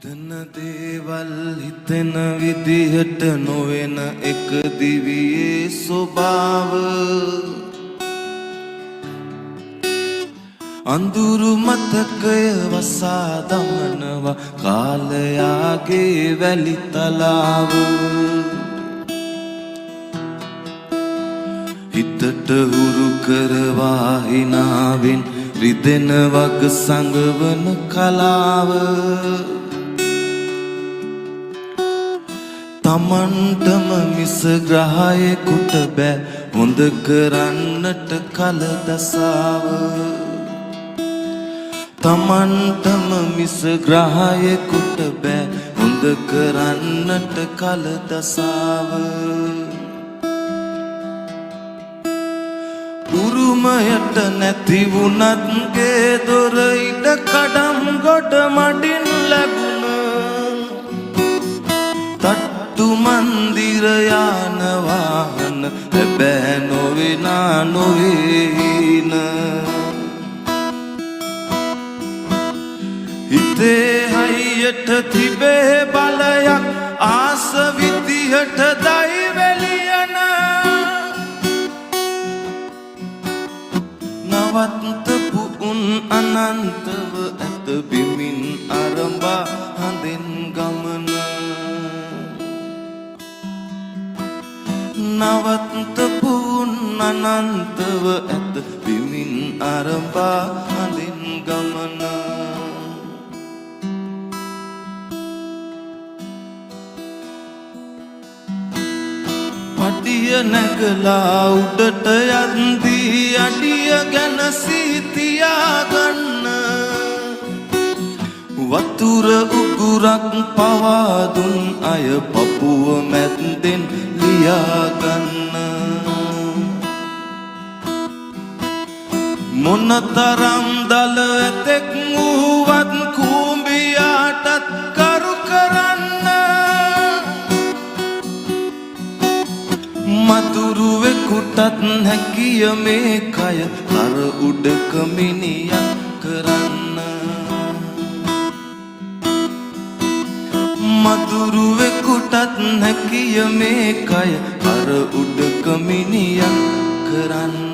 හිතන දේවල් හිතෙන විදිහට නොවෙන එක දිවියේ ස්වභාව අඳුරු මතකය වසා දමනවා කාලයාගේ වැලි තලාව හිතට හුරු කරවා හිනාවෙන් රිදෙන වග සංගවන කලාව තමන්ටම මිස ග්‍රහයෙකුට බෑ හොඳ කරන්නට කල දසාව තමන්ටම මිස ග්‍රහයෙකුට බෑ හොඳ කරන්නට කල දසාව උරුමයට නැති වුණත් ගේ දොර ඉඩ කඩම් ගොඩ මඩින් ලැබුණ තට්ටු මන්දිර යාන වාහන හැබෑ නොවෙනා නොවේන හිතේ හයියට තිබේ බලයක් ආස විදිහට දයිවැලියන නවත්තපු උන් අනන්තව ඇත බිමින් අරඹා හඳෙන් ගමන නවත්තපු උන් අනන්තව ඇත බිමින් අරඹා හඳෙන් ගමන පඩිය නැගලා උඩට යද්දී අඩිය ගැන සීතියාගන්න වතුර උගුරක් පවා දුන් අය පපුව මැද්දෙන් ලියාගන්න මොනතරම් දල ඇතෙක් වූවත් කූඹියාටත් කරු කරන්න මතුරුවෙකුටත් හැකිය මේ කය කර උඩක මිනියක් කරන්න මතුරුවෙකුටත් හැකිය මේ කය කර උඩක මිනියක් කරන්න